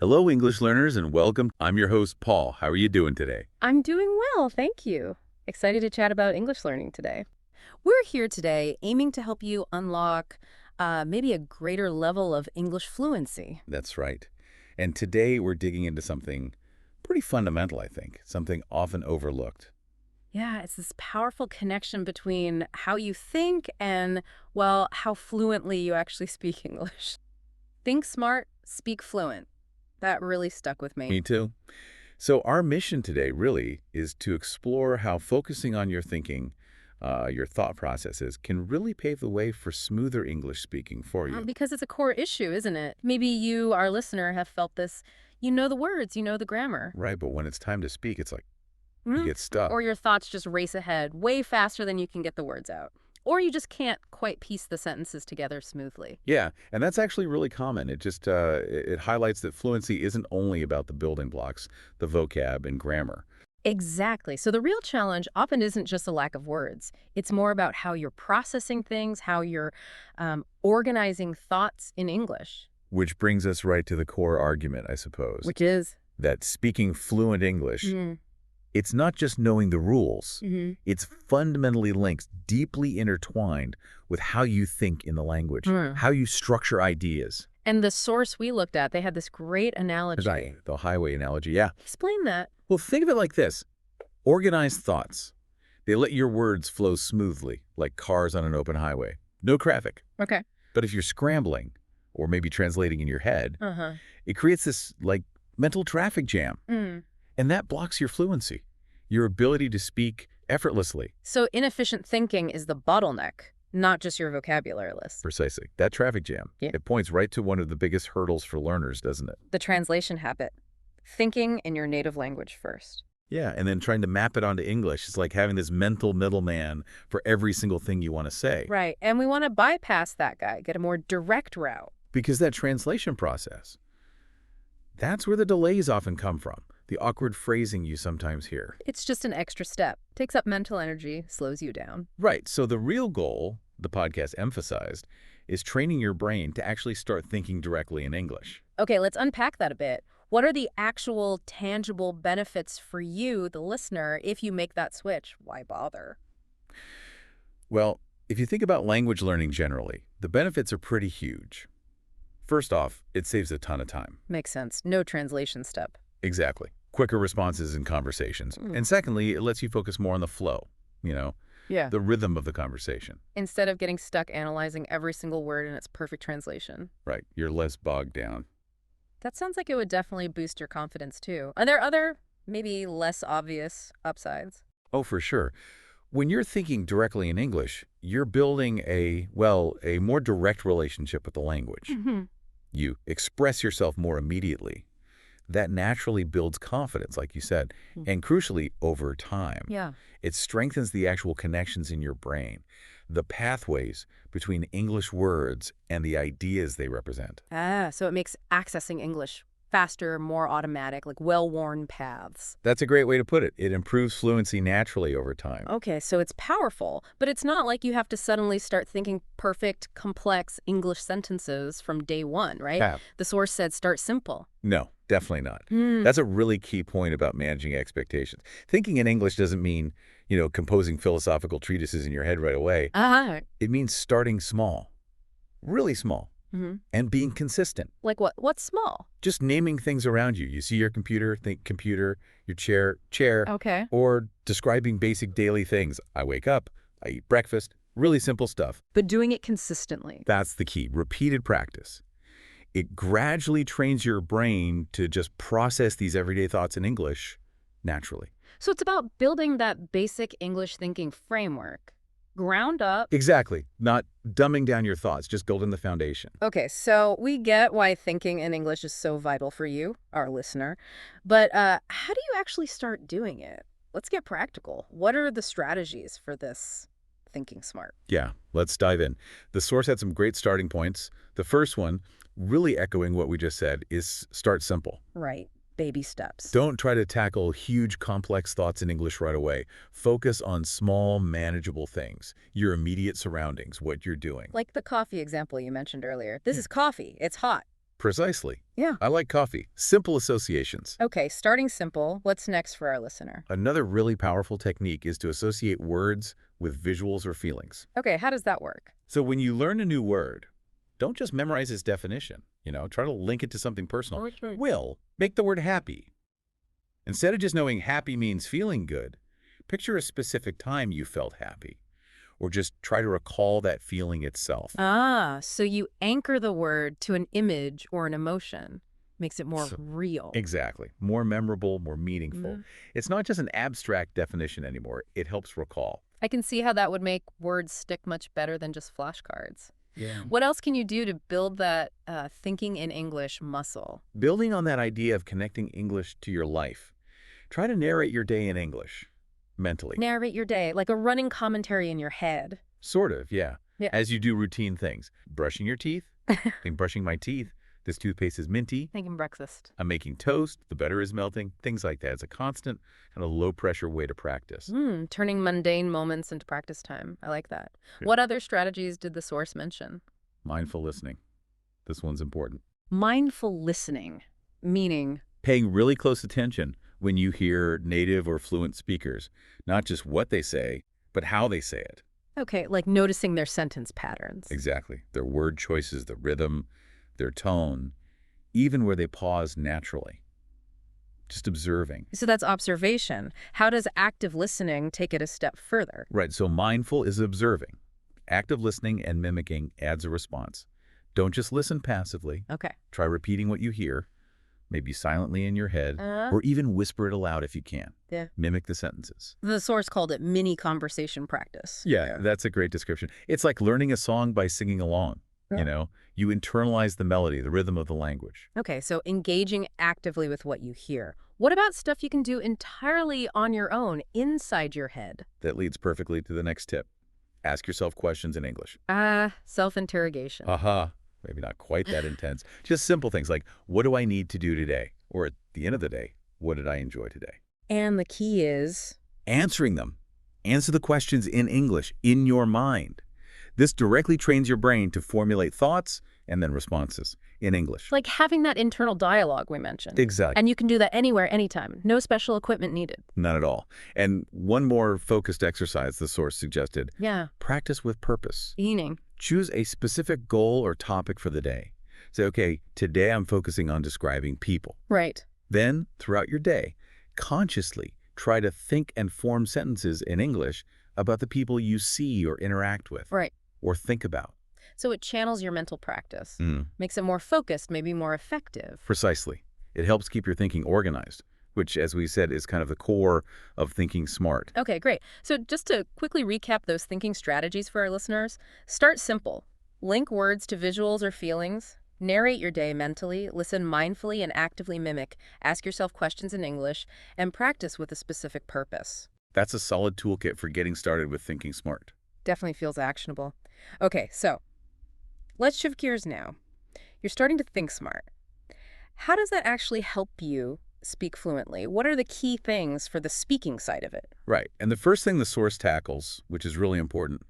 Hello, English learners, and welcome. I'm your host, Paul. How are you doing today? I'm doing well, thank you. Excited to chat about English learning today. We're here today aiming to help you unlock maybe a greater level of English fluency. That's right. And today we're digging into something pretty fundamental, I think, something often overlooked. Yeah, it's this powerful connection between how you think and, well, how fluently you actually speak English. Think smart, speak fluent. That really stuck with me. Me too. So our mission today really is to explore how focusing on your thinking, your thought processes, can really pave the way for smoother English speaking for you. Because it's a core issue, isn't it? Maybe you, our listener, have felt this. You know the words, you know the grammar. Right, but when it's time to speak, it's like you Mhm. get stuck. Or your thoughts just race ahead way faster than you can get the words out. Or you just can't quite piece the sentences together smoothly. Yeah, and that's actually really common. It highlights that fluency isn't only about the building blocks, the vocab and grammar. Exactly. So the real challenge often isn't just a lack of words. It's more about how you're processing things, how you're organizing thoughts in English. Which brings us right to the core argument, I suppose, Which is? that speaking fluent English, Mm. it's not just knowing the rules. Mm-hmm. It's fundamentally linked, deeply intertwined with how you think in the language, Mm. how you structure ideas. And the source we looked at, they had this great analogy. The highway analogy, yeah. Explain that. Well, think of it like this. Organized thoughts. They let your words flow smoothly, like cars on an open highway. No traffic. Okay. But if you're scrambling, or maybe translating in your head, Uh-huh. it creates this, mental traffic jam. Mm. And that blocks your fluency, your ability to speak effortlessly. So inefficient thinking is the bottleneck, not just your vocabulary list. Precisely. That traffic jam. Yeah. It points right to one of the biggest hurdles for learners, doesn't it? The translation habit. Thinking in your native language first. Yeah, and then trying to map it onto English. It's like having this mental middleman for every single thing you want to say. Right. And we want to bypass that guy, get a more direct route. Because that translation process, that's where the delays often come from. The awkward phrasing you sometimes hear. It's just an extra step. Takes up mental energy, slows you down. Right. So the real goal, the podcast emphasized, is training your brain to actually start thinking directly in English. Okay, let's unpack that a bit. What are the actual tangible benefits for you, the listener, if you make that switch? Why bother? Well, if you think about language learning generally, the benefits are pretty huge. First off, it saves a ton of time. Makes sense. No translation step. Exactly. Quicker responses in conversations. Mm. And secondly, it lets you focus more on the flow, Yeah. the rhythm of the conversation. Instead of getting stuck analyzing every single word in its perfect translation. Right. You're less bogged down. That sounds like it would definitely boost your confidence, too. Are there other, maybe less obvious upsides? Oh, for sure. When you're thinking directly in English, you're building a more direct relationship with the language. Mm-hmm. You express yourself more immediately. That naturally builds confidence, like you said, and crucially, over time. Yeah. It strengthens the actual connections in your brain, the pathways between English words and the ideas they represent. So it makes accessing English faster, more automatic, like well-worn paths. That's a great way to put it. It improves fluency naturally over time. Okay, so it's powerful, but it's not like you have to suddenly start thinking perfect, complex English sentences from day one, right? Yeah. The source said start simple. No, definitely not. Hmm. That's a really key point about managing expectations. Thinking in English doesn't mean, composing philosophical treatises in your head right away. It means starting small, really small, Mm-hmm. and being consistent. Like what? What's small? Just naming things around you. You see your computer, think computer, your chair, Okay. or describing basic daily things. I wake up, I eat breakfast, really simple stuff. But doing it consistently. That's the key, repeated practice. It gradually trains your brain to just process these everyday thoughts in English naturally. So it's about building that basic English thinking framework. Ground up. Exactly. Not dumbing down your thoughts, just building the foundation. Okay, so we get why thinking in English is so vital for you, our listener. But how do you actually start doing it? Let's get practical. What are the strategies for this thinking smart? Yeah, let's dive in. The source had some great starting points. The first one, really echoing what we just said, is start simple. Right. Baby steps. Don't try to tackle huge, complex thoughts in English right away. Focus on small, manageable things, your immediate surroundings, what you're doing. Like the coffee example you mentioned earlier. This is coffee. It's hot. Precisely. Yeah. I like coffee. Simple associations. Okay, starting simple. What's next for our listener? Another really powerful technique is to associate words with visuals or feelings. Okay, how does that work? So when you learn a new word, don't just memorize its definition. Try to link it to something personal. Right. Will, make the word happy. Instead of just knowing happy means feeling good, picture a specific time you felt happy, or just try to recall that feeling itself. Ah, so you anchor the word to an image or an emotion. Makes it more So- real. Exactly. More memorable, more meaningful. Mhm. It's not just an abstract definition anymore. It helps recall. I can see how that would make words stick much better than just flashcards. Yeah. What else can you do to build that thinking in English muscle? Building on that idea of connecting English to your life, try to narrate your day in English, mentally. Narrate your day, like a running commentary in your head. Sort of, yeah. Yeah. As you do routine things. Brushing your teeth. I'm brushing my teeth. This toothpaste is minty. Thinking breakfast. I'm making toast. The butter is melting. Things like that. It's a constant kind of low-pressure way to practice. Turning mundane moments into practice time. I like that. Yeah. What other strategies did the source mention? Mindful listening. This one's important. Mindful listening, meaning Paying really close attention when you hear native or fluent speakers. Not just what they say, but how they say it. okay, like noticing their sentence patterns. Exactly. Their word choices, the rhythm, their tone, even where they pause naturally. Just observing. So that's observation. How does active listening take it a step further? Right, so mindful is observing. Active listening and mimicking adds a response. Don't just listen passively. Okay. Try repeating what you hear, maybe silently in your head, or even whisper it aloud if you can. Yeah. Mimic the sentences. The source called it mini conversation practice. Yeah, that's a great description. It's like learning a song by singing along. Yeah. You internalize the melody, the rhythm of the language. Okay, so engaging actively with what you hear. What about stuff you can do entirely on your own, inside your head? That leads perfectly to the next tip. Ask yourself questions in English. Self-interrogation. Aha. Maybe not quite that intense. Just simple things like, what do I need to do today? Or at the end of the day, what did I enjoy today? And the key is Answering them. Answer the questions in English, in your mind. This directly trains your brain to formulate thoughts and then responses in English. like having that internal dialogue we mentioned. Exactly. And you can do that anywhere, anytime. No special equipment needed. Not at all. And one more focused exercise the source suggested. Yeah. Practice with purpose. Meaning. Choose a specific goal or topic for the day. Say, okay, today I'm focusing on describing people. Right. Then, throughout your day, consciously try to think and form sentences in English about the people you see or interact with. Right. Or think about. So it channels your mental practice. Mm, Makes it more focused, maybe more effective. precisely. It helps keep your thinking organized, which, as we said, is kind of the core of thinking smart. Okay, great. So just to quickly recap those thinking strategies for our listeners, start simple. Link words to visuals or feelings. Narrate your day mentally. Listen mindfully and actively mimic. Ask yourself questions in English. And practice with a specific purpose. That's a solid toolkit for getting started with thinking smart. Definitely feels actionable. Okay, so let's shift gears now. You're starting to think smart. How does that actually help you speak fluently? What are the key things for the speaking side of it? Right. And the first thing the source tackles, which is really important,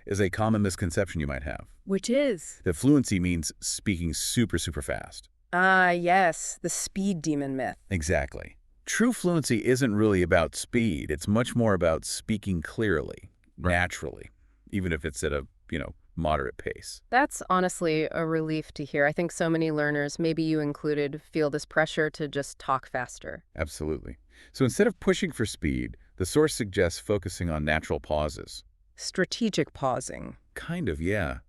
is a common misconception you might have. Which is? That fluency means speaking super, super fast. Ah, yes, the speed demon myth. Exactly. True fluency isn't really about speed. It's much more about speaking clearly, naturally, even if it's at a, moderate pace. That's honestly a relief to hear. I think so many learners, maybe you included, feel this pressure to just talk faster. Absolutely. So instead of pushing for speed, the source suggests focusing on natural pauses. Strategic pausing. Kind of, yeah.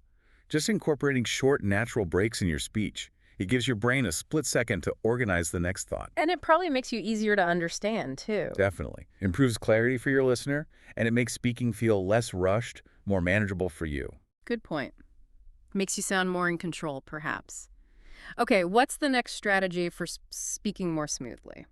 Just incorporating short, natural breaks in your speech. It gives your brain a split second to organize the next thought. And it probably makes you easier to understand, too. Definitely. Improves clarity for your listener, and it makes speaking feel less rushed, more manageable for you. Good point. Makes you sound more in control, perhaps. Okay, what's the next strategy for speaking more smoothly?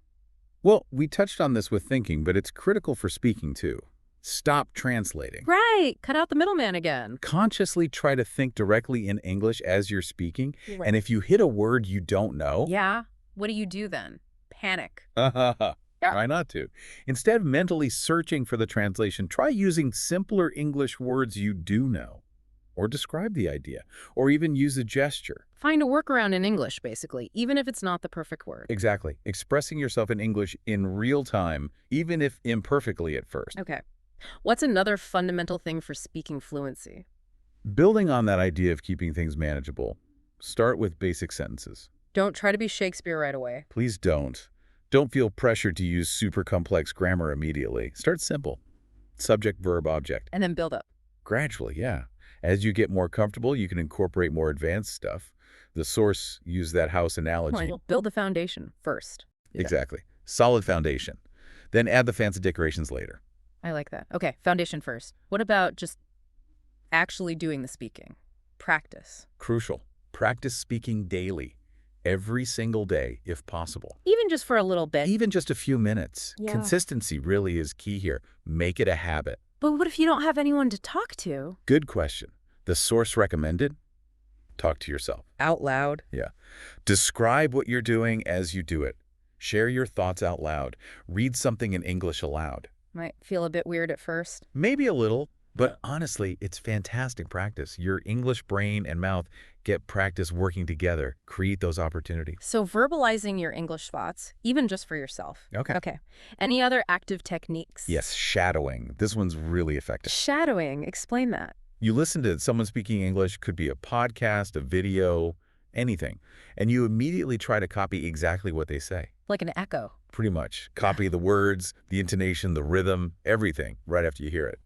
Well, we touched on this with thinking, but it's critical for speaking too. Stop translating. Right, cut out the middleman again. Consciously try to think directly in English as you're speaking, Right. and if you hit a word you don't know, Yeah, what do you do then? Panic. try not to. Instead of mentally searching for the translation, try using simpler English words you do know. or describe the idea, or even use a gesture. Find a workaround in English, basically, even if it's not the perfect word. Exactly. Expressing yourself in English in real time, even if imperfectly at first. Okay. What's another fundamental thing for speaking fluency? Building on that idea of keeping things manageable, start with basic sentences. Don't try to be Shakespeare right away. Please don't. Don't feel pressured to use super complex grammar immediately. Start simple. Subject, verb, object. And then build up. Gradually, yeah. As you get more comfortable, you can incorporate more advanced stuff. The source used that house analogy. Well, build the foundation first. Exactly. Solid foundation. Then add the fancy decorations later. I like that. Okay, foundation first. What about just actually doing the speaking? Practice. Crucial. Practice speaking daily. Every single day, if possible. Even just for a little bit. Even just a few minutes. Yeah. Consistency really is key here. Make it a habit. But what if you don't have anyone to talk to? Good question. The source recommended? Talk to yourself. Out loud. Yeah. Describe what you're doing as you do it. Share your thoughts out loud. Read something in English aloud. Might feel a bit weird at first. Maybe a little, but honestly, it's fantastic practice. Your English brain and mouth get practice working together. Create those opportunities. So verbalizing your English thoughts, even just for yourself. Okay. Okay. Any other active techniques? Yes, shadowing. This one's really effective. Shadowing. Explain that. You listen to someone speaking English, could be a podcast, a video, anything, and you immediately try to copy exactly what they say. Like an echo. Pretty much. Copy the words, the intonation, the rhythm, everything right after you hear it.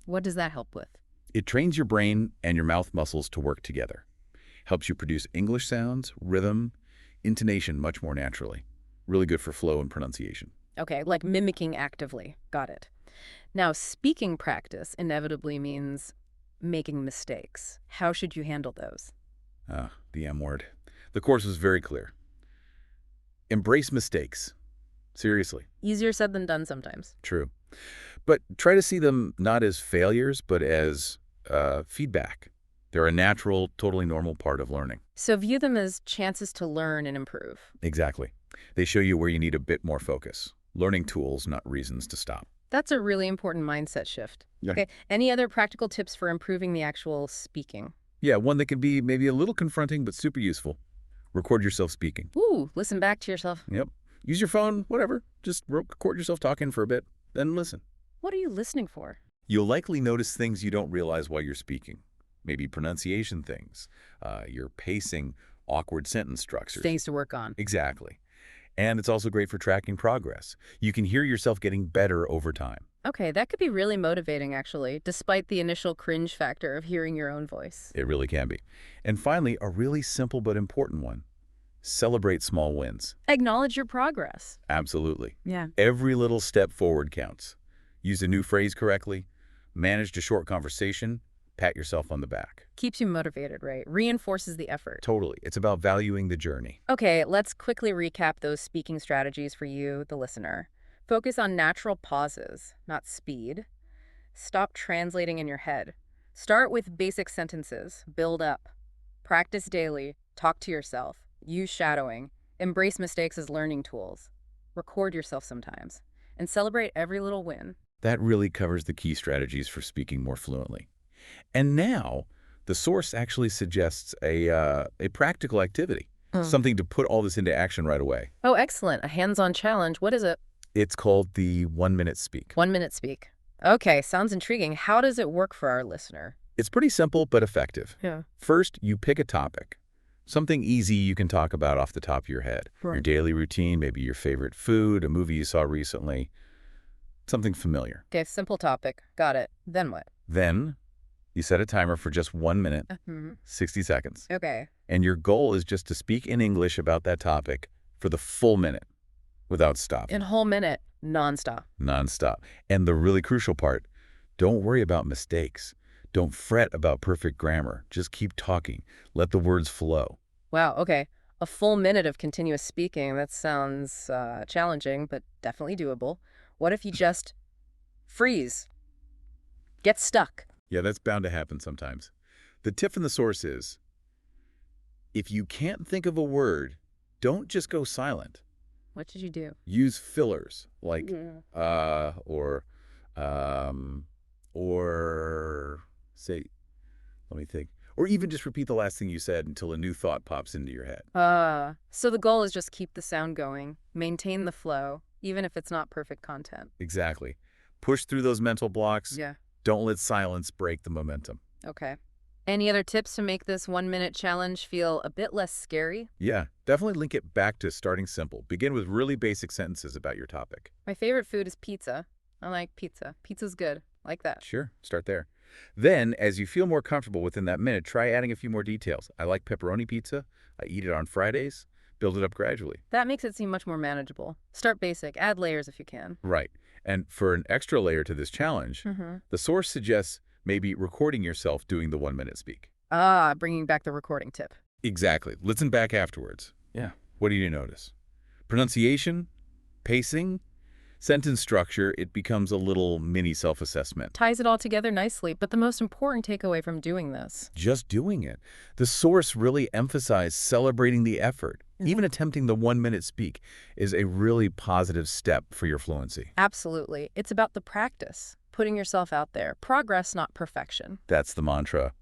What does that help with? It trains your brain and your mouth muscles to work together. Helps you produce English sounds, rhythm, intonation much more naturally. Really good for flow and pronunciation. Okay, like mimicking actively. Got it. Now, speaking practice inevitably means making mistakes. How should you handle those? The M word. The course was very clear. Embrace mistakes. Seriously. Easier said than done sometimes. True. But try to see them not as failures, but as feedback. They're a natural, totally normal part of learning. So view them as chances to learn and improve. Exactly. They show you where you need a bit more focus. Learning tools, not reasons to stop. That's a really important mindset shift. Yeah. Okay, any other practical tips for improving the actual speaking? Yeah, one that can be maybe a little confronting, but super useful. Record yourself speaking. Ooh, listen back to yourself. Yep. Use your phone, whatever. Just record yourself talking for a bit, then listen. What are you listening for? You'll likely notice things you don't realize while you're speaking. Maybe pronunciation things, your pacing, awkward sentence structures. Things to work on. Exactly. And it's also great for tracking progress. You can hear yourself getting better over time. Okay, that could be really motivating, actually, despite the initial cringe factor of hearing your own voice. It really can be. And finally, a really simple but important one. Celebrate small wins. Acknowledge your progress. Absolutely. Yeah. Every little step forward counts. Use a new phrase correctly, managed a short conversation, pat yourself on the back. Keeps you motivated, right? Reinforces the effort. Totally. It's about valuing the journey. Okay, let's quickly recap those speaking strategies for you, the listener. Focus on natural pauses, not speed. Stop translating in your head. Start with basic sentences. Build up. Practice daily. Talk to yourself. Use shadowing. Embrace mistakes as learning tools. Record yourself sometimes. And celebrate every little win. That really covers the key strategies for speaking more fluently. And now, the source actually suggests a practical activity, something to put all this into action right away. Oh, excellent. A hands-on challenge. What is it? It's called the 1-minute speak. 1 minute speak. Okay, sounds intriguing. How does it work for our listener? It's pretty simple but effective. Yeah. First, you pick a topic. Something easy you can talk about off the top of your head. Right. Your daily routine, maybe your favorite food, a movie you saw recently. Something familiar. Okay, simple topic. Got it. Then what? Then, you set a timer for just 1 minute, 60 seconds. Okay. And your goal is just to speak in English about that topic for the full minute without stopping. In a whole minute, nonstop. Nonstop. And the really crucial part, don't worry about mistakes. Don't fret about perfect grammar. Just keep talking. Let the words flow. Wow, okay. A full minute of continuous speaking. That sounds challenging, but definitely doable. What if you just freeze? Get stuck? Yeah, that's bound to happen sometimes. The tip from the source is, if you can't think of a word, don't just go silent. What did you do? Use fillers like or say Let me think. Or even just repeat the last thing you said until a new thought pops into your head. So the goal is just keep the sound going, maintain the flow, even if it's not perfect content. Exactly. Push through those mental blocks. Yeah. Don't let silence break the momentum. Okay. Any other tips to make this 1-minute challenge feel a bit less scary? Yeah, definitely link it back to starting simple. Begin with really basic sentences about your topic. My favorite food is pizza. I like pizza. Pizza's good. Like that. Sure, start there. Then, as you feel more comfortable within that minute, try adding a few more details. I like pepperoni pizza. I eat it on Fridays. Build it up gradually. That makes it seem much more manageable. Start basic. Add layers if you can. Right. And for an extra layer to this challenge, the source suggests maybe recording yourself doing the 1-minute speak. Bringing back the recording tip. Exactly. Listen back afterwards. Yeah. What do you notice? Pronunciation? Pacing? Sentence structure, it becomes a little mini self-assessment. Ties it all together nicely, but the most important takeaway from doing this. Just doing it. The source really emphasized celebrating the effort. Even attempting the 1-minute speak is a really positive step for your fluency. Absolutely. It's about the practice, putting yourself out there. Progress, not perfection. That's the mantra.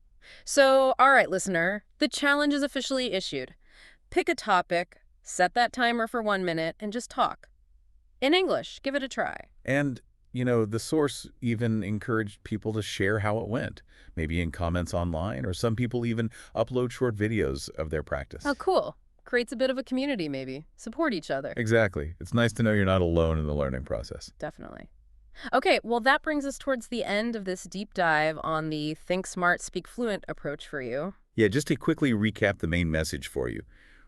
So, all right, listener, the challenge is officially issued. Pick a topic, set that timer for 1 minute, and just talk. In English, give it a try. And, the source even encouraged people to share how it went, maybe in comments online, or some people even upload short videos of their practice. Oh, cool. Creates a bit of a community, maybe. Support each other. Exactly. It's nice to know you're not alone in the learning process. Definitely. Okay, well, that brings us towards the end of this deep dive on the Think Smart, Speak Fluent approach for you. Yeah, just to quickly recap the main message for you.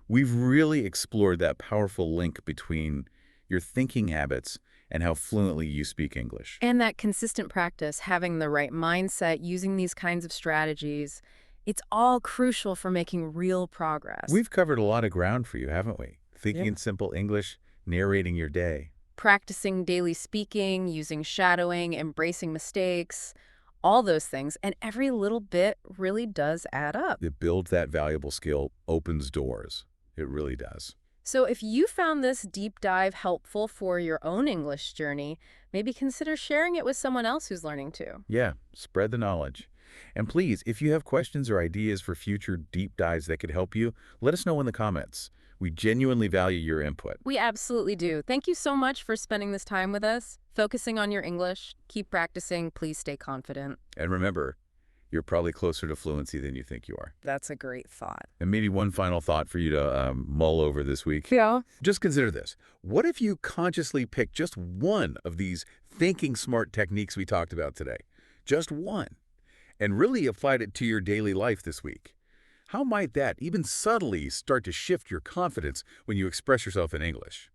We've really explored that powerful link between your thinking habits and how fluently you speak English. And that consistent practice, having the right mindset, using these kinds of strategies, it's all crucial for making real progress. We've covered a lot of ground for you, haven't we? Thinking Yeah. in simple English, narrating your day. Practicing daily speaking, using shadowing, embracing mistakes, all those things. And every little bit really does add up. It builds that valuable skill, opens doors. It really does. So if you found this deep dive helpful for your own English journey, maybe consider sharing it with someone else who's learning too. Yeah, spread the knowledge. And please, if you have questions or ideas for future deep dives that could help you, let us know in the comments. We genuinely value your input. We absolutely do. Thank you so much for spending this time with us, focusing on your English. Keep practicing. Please stay confident. And remember, you're probably closer to fluency than you think you are. That's a great thought. And maybe one final thought for you to mull over this week. Yeah. Just consider this. What if you consciously pick just one of these thinking smart techniques we talked about today? Just one. And really applied it to your daily life this week? How might that even subtly start to shift your confidence when you express yourself in English?